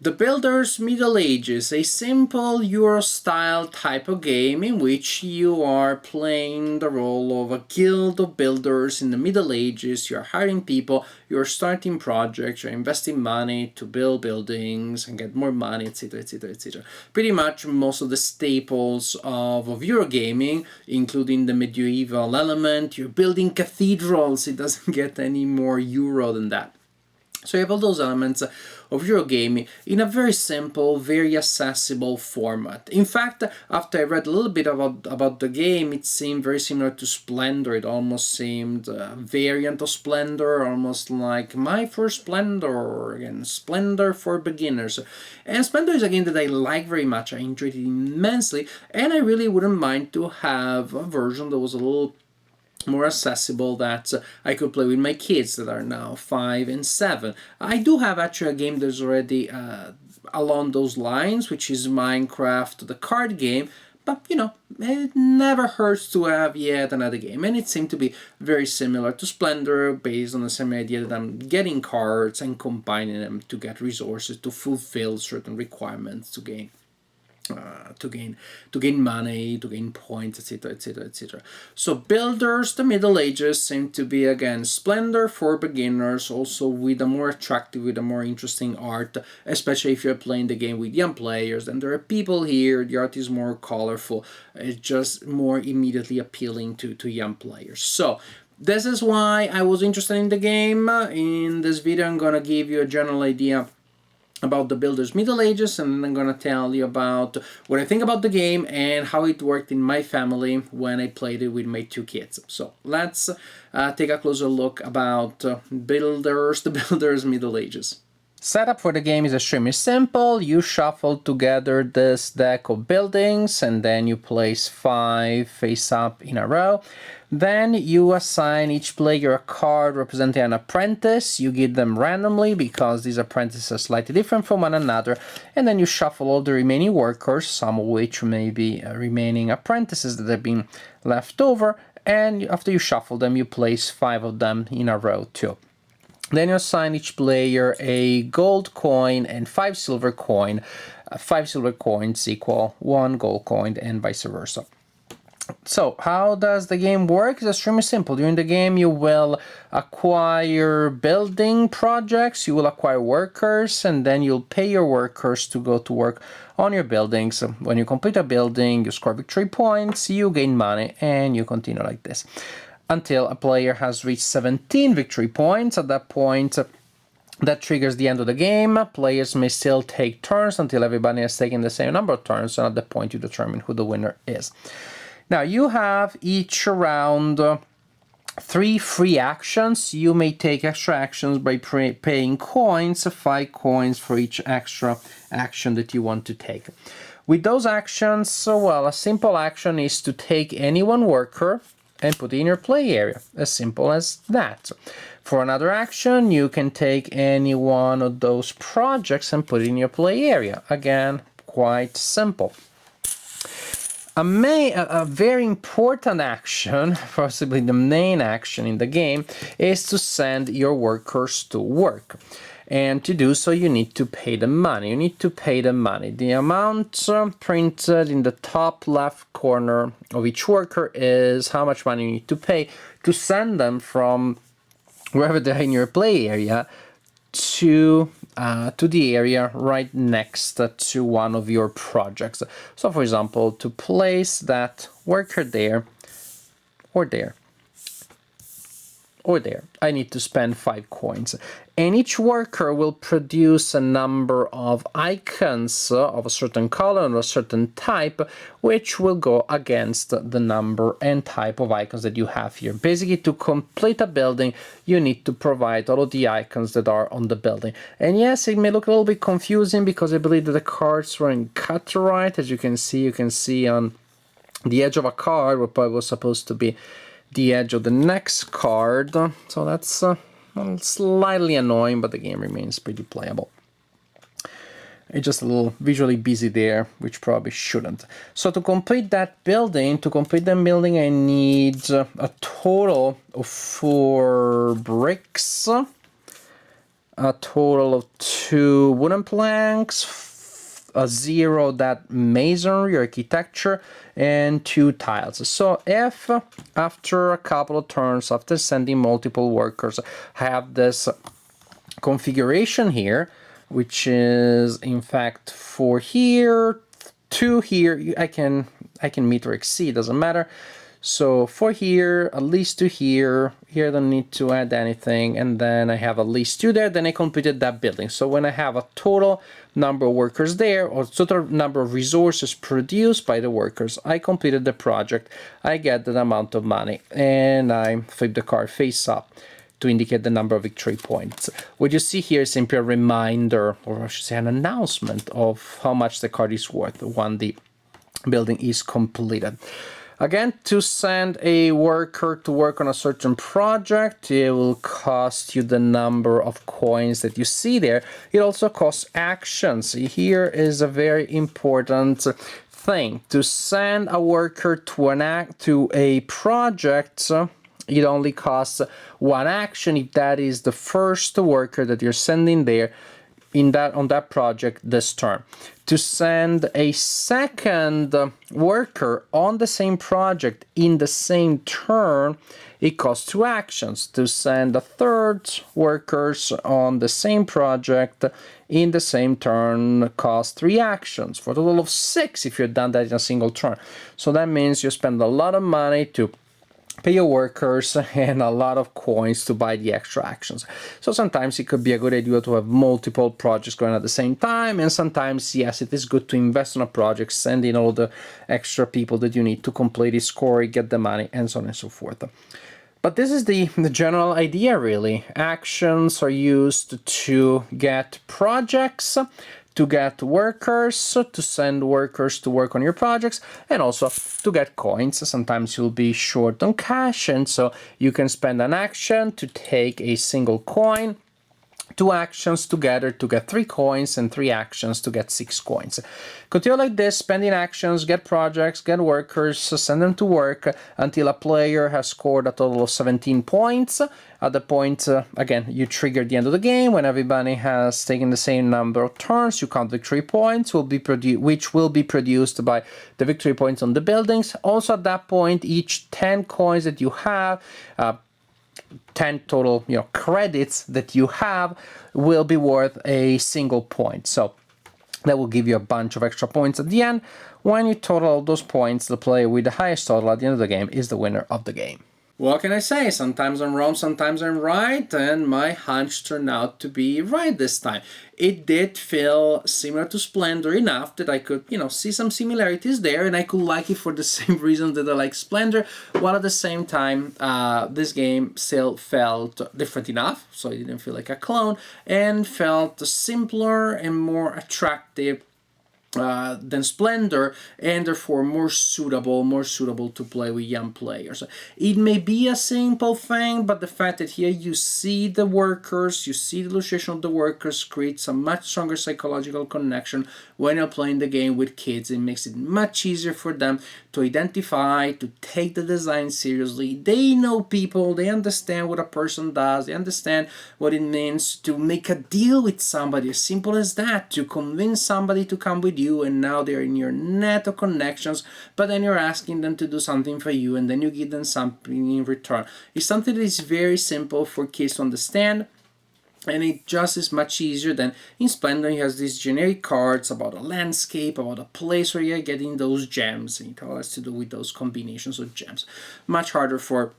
The Builders Middle Ages, a simple Euro-style type of game in which you are playing the role of a guild of builders in the Middle Ages. You're hiring people, you're starting projects, you're investing money to build buildings and get more money, etc, etc, etc. Pretty much most of the staples of Eurogaming, including the medieval element. You're building cathedrals, it doesn't get any more Euro than that. So you have all those elements of Eurogaming in a very simple, very accessible format. In fact, after I read a little bit about the game, it seemed very similar to Splendor. It almost seemed a variant of Splendor, almost like My First Splendor, or again, Splendor for beginners. And Splendor is a game that I like very much. I enjoyed it immensely, and I really wouldn't mind to have a version that was a little more accessible, that I could play with my kids that are now 5 and 7. I do have actually a game that's already along those lines, which is Minecraft, the card game, but you know, it never hurts to have yet another game, and it seemed to be very similar to Splendor, based on the same idea that I'm getting cards and combining them to get resources to fulfill certain requirements to gain money, to gain points, etc, etc, etc. So Builders, the Middle Ages, seem to be again Splendor for beginners, also with a more attractive, with a more interesting art, especially if you're playing the game with young players. And there are people here, the art is more colorful, it's just more immediately appealing to young players. So this is why I was interested in the game. In this video I'm gonna give you a general idea about the Builders Middle Ages, and then I'm gonna tell you about what I think about the game and how it worked in my family when I played it with my 2 kids. So let's take a closer look about the Builders Middle Ages. Setup for the game is extremely simple. You shuffle together this deck of buildings and then you place 5 face up in a row. Then you assign each player a card representing an apprentice. You give them randomly because these apprentices are slightly different from one another. And then you shuffle all the remaining workers, some of which may be remaining apprentices that have been left over. And after you shuffle them, you place 5 of them in a row too. Then you assign each player a gold coin and 5 silver coin. 5 silver coins equal 1 gold coin and vice versa. So how does the game work? It's extremely simple. During the game you will acquire building projects, you will acquire workers, and then you'll pay your workers to go to work on your buildings. When you complete a building, you score victory points, you gain money, and you continue like this until a player has reached 17 victory points. At that point, that triggers the end of the game. Players may still take turns until everybody has taken the same number of turns, and at that point you determine who the winner is. Now you have each round 3 free actions. You may take extra actions by paying coins, 5 coins for each extra action that you want to take. With those actions, well, a simple action is to take any one worker and put it in your play area. As simple as that. For another action, you can take any one of those projects and put it in your play area. Again, quite simple. A very important action, possibly the main action in the game, is to send your workers to work. And to do so, you need to pay them money. You need to pay them money. The amount printed in the top left corner of each worker is how much money you need to pay to send them from wherever they're in your play area to the area right next to one of your projects. So for example, to place that worker there, or there, or there, I need to spend 5 coins. And each worker will produce a number of icons of a certain color and a certain type, which will go against the number and type of icons that you have here. Basically, to complete a building, you need to provide all of the icons that are on the building. And yes, it may look a little bit confusing because I believe that the cards weren't cut right. As you can see on the edge of a card what was supposed to be the edge of the next card. So that's slightly annoying, but the game remains pretty playable. It's just a little visually busy there, which probably shouldn't. So to complete that building, I need a total of 4 bricks. a total of 2 wooden planks, a 0 that masonry or architecture, and 2 tiles. So if after a couple of turns, after sending multiple workers, have this configuration here, which is in fact 4 here, 2 here, I can meet or exceed, doesn't matter. So 4 here, at least 2 here, here I don't need to add anything, and then I have at least 2 there, then I completed that building. So when I have a total number of workers there, or total number of resources produced by the workers, I completed the project, I get that amount of money, and I flip the card face up to indicate the number of victory points. What you see here is simply a reminder, or I should say an announcement of how much the card is worth when the building is completed. Again, to send a worker to work on a certain project, it will cost you the number of coins that you see there. It also costs actions. Here is a very important thing. To send a worker to a project, it only costs 1 action if that is the first worker that you're sending there on that project this turn. To send a second worker on the same project in the same turn, it costs 2 actions. To send a third workers on the same project in the same turn costs 3 actions, for a total of 6 if you're done that in a single turn. So that means you spend a lot of money to pay your workers and a lot of coins to buy the extra actions. So sometimes it could be a good idea to have multiple projects going at the same time, and sometimes, yes, it is good to invest in a project, send in all the extra people that you need to complete it, score it, get the money, and so on and so forth. But this is the general idea, really. Actions are used to get projects, to get workers, to send workers to work on your projects, and also to get coins. Sometimes you'll be short on cash, and so you can spend an action to take a single coin, 2 actions together to get 3 coins, and 3 actions to get 6 coins. Continue like this, spending actions, get projects, get workers, send them to work until a player has scored a total of 17 points. At the point, again, you trigger the end of the game. When everybody has taken the same number of turns, you count victory points, which will be produced by the victory points on the buildings. Also at that point, each 10 coins that you have, 10 total credits that you have will be worth a single point. So that will give you a bunch of extra points at the end. When you total all those points, the player with the highest total at the end of the game is the winner of the game. What can I say? Sometimes I'm wrong, sometimes I'm right, and my hunch turned out to be right this time. It did feel similar to Splendor enough that I could, see some similarities there, and I could like it for the same reason that I like Splendor, while at the same time, this game still felt different enough, so it didn't feel like a clone, and felt simpler and more attractive than Splendor, and therefore more suitable to play with young players. It may be a simple thing, but the fact that here you see the workers, you see the illustration of the workers creates a much stronger psychological connection when you're playing the game with kids. It makes it much easier for them to identify, to take the design seriously. They know people, they understand what a person does, they understand what it means to make a deal with somebody, as simple as that, to convince somebody to come with you, and now they're in your net of connections, but then you're asking them to do something for you, and then you give them something in return. It's something that is very simple for kids to understand, and it just is much easier than in Splendor. He has these generic cards about a landscape, about a place where you're getting those gems, and it all has to do with those combinations of gems. Much harder for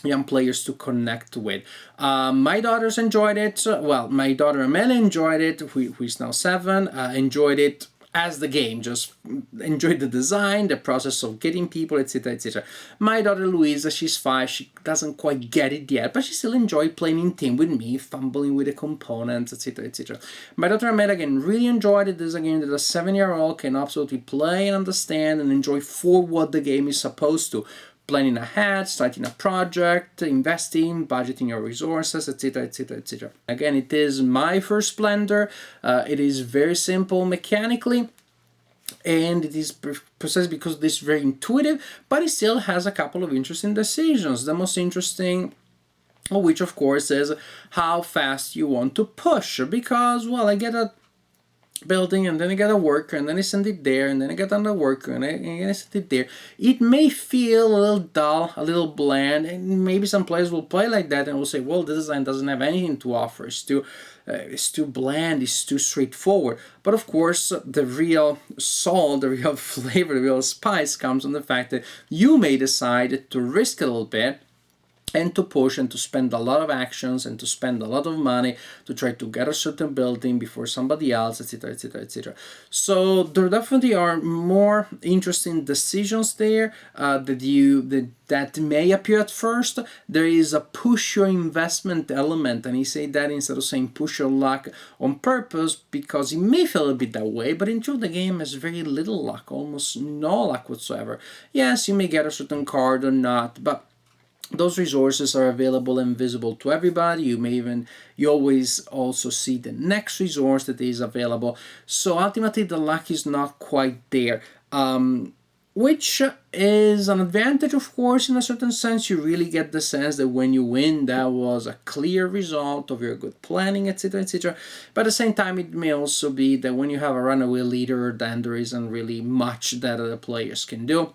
young players to connect with. My daughters enjoyed it. Well, my daughter Amelia enjoyed it, who is now 7, enjoyed it as the game, just enjoyed the design, the process of getting people, etc, etc. My daughter Louisa, she's 5, she doesn't quite get it yet, but she still enjoyed playing in team with me, fumbling with the components, etc, etc. My daughter Ahmed, again, really enjoyed it. This is a game that a 7-year-old can absolutely play and understand and enjoy for what the game is supposed to. Planning ahead, starting a project, investing, budgeting your resources, etc, etc, etc. Again, it is my first Splendor. It is very simple mechanically, and it is precisely because it is very intuitive, but it still has a couple of interesting decisions. The most interesting which of course is how fast you want to push, because, well, I get a building and then I get a worker and then I send it there and then I get another worker and I send it there. It may feel a little dull, a little bland, and maybe some players will play like that and will say, well, this design doesn't have anything to offer, it's too bland, it's too straightforward. But of course, the real soul, the real flavor, the real spice comes from the fact that you may decide to risk a little bit and to push and to spend a lot of actions and to spend a lot of money to try to get a certain building before somebody else, etc., etc., etc. So there definitely are more interesting decisions there that may appear at first. There is a push your investment element, and he say that instead of saying push your luck on purpose, because it may feel a bit that way, but in truth the game has very little luck, almost no luck whatsoever. Yes, you may get a certain card or not, but those resources are available and visible to everybody. You always also see the next resource that is available. So ultimately the luck is not quite there. Which is an advantage, of course, in a certain sense. You really get the sense that when you win, that was a clear result of your good planning, etc., etc. But at the same time, it may also be that when you have a runaway leader, then there isn't really much that other players can do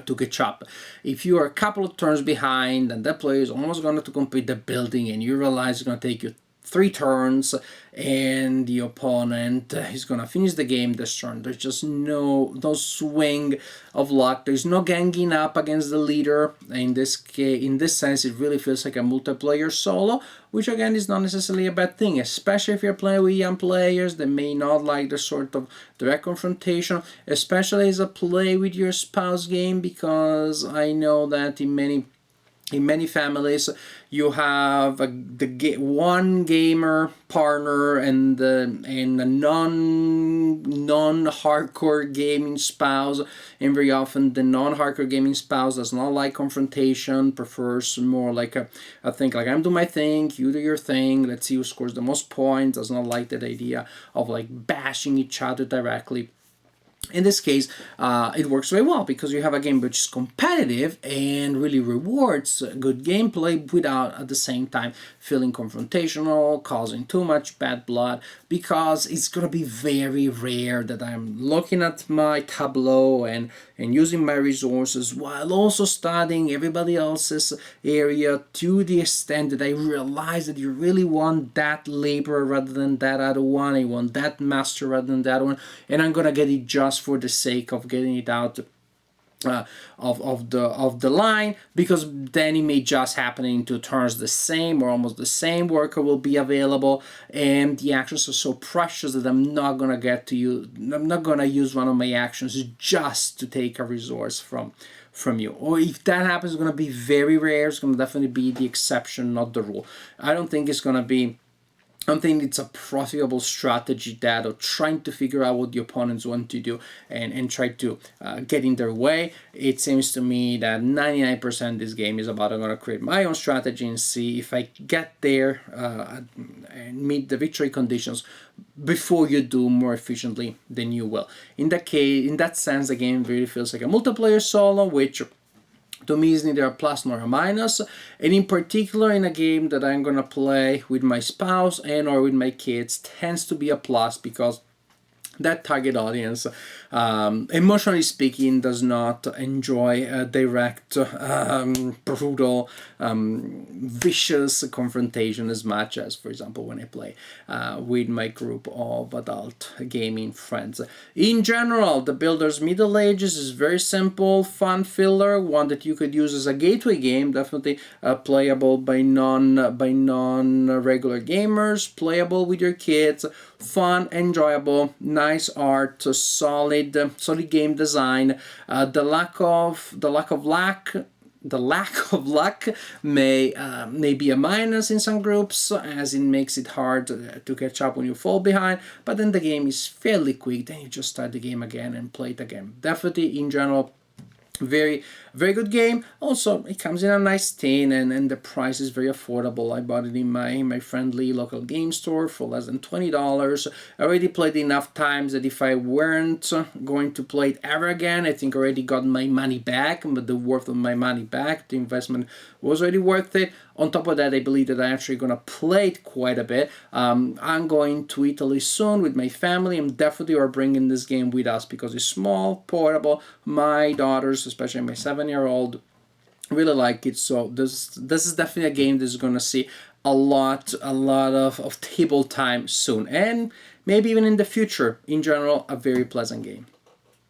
to catch up. If you are a couple of turns behind and that player is almost going to complete the building and you realize it's going to take you 3 turns and the opponent is going to finish the game this turn, there's just no swing of luck. There's no ganging up against the leader. In this case, in this sense, it really feels like a multiplayer solo, which again is not necessarily a bad thing, especially if you're playing with young players that may not like the sort of direct confrontation, especially as a play with your spouse game, because I know that in many families you have one gamer partner and a non-hardcore gaming spouse, and very often the non-hardcore gaming spouse does not like confrontation, prefers more like a thing like, I'm doing my thing, you do your thing, let's see who scores the most points, does not like that idea of like bashing each other directly. In this case, it works very well because you have a game which is competitive and really rewards good gameplay without at the same time feeling confrontational, causing too much bad blood, because it's going to be very rare that I'm looking at my tableau and using my resources while also studying everybody else's area to the extent that I realize that you really want that labor rather than that other one, I want that master rather than that one, and I'm going to get it just for the sake of getting it out of the line, because then it may just happen in 2 turns the same or almost the same worker will be available, and the actions are so precious that I'm not gonna use one of my actions just to take a resource from you. Or if that happens, it's gonna be very rare. It's gonna definitely be the exception, not the rule. I don't think it's a profitable strategy, that of trying to figure out what the opponents want to do and try to get in their way. It seems to me that 99% of this game is about, I'm going to create my own strategy and see if I get there and meet the victory conditions before you do more efficiently than you will. In that sense, the game really feels like a multiplayer solo, which to me is neither a plus nor a minus, and in particular in a game that I'm gonna play with my spouse and or with my kids tends to be a plus, because that target audience, emotionally speaking, does not enjoy a direct, brutal, vicious confrontation as much as, for example, when I play with my group of adult gaming friends. In general, the Builders Middle Ages is very simple, fun filler, one that you could use as a gateway game, definitely playable by non-regular gamers, playable with your kids, fun, enjoyable, nice art, solid game design. The lack of luck may be a minus in some groups, as it makes it hard to catch up when you fall behind, but then the game is fairly quick, then you just start the game again and play it again. Definitely, in general, Very, very good game. Also, it comes in a nice tin, and the price is very affordable. I bought it in my friendly local game store for less than $20. I already played enough times that if I weren't going to play it ever again, I think I already got my money back, but the worth of my money back. The investment was already worth it. On top of that, I believe that I'm actually going to play it quite a bit. I'm going to Italy soon with my family. I'm definitely are bringing this game with us because it's small, portable. My daughters, especially my 7-year-old, really like it. So this is definitely a game that's going to see a lot of table time soon, and maybe even in the future. In general, a very pleasant game.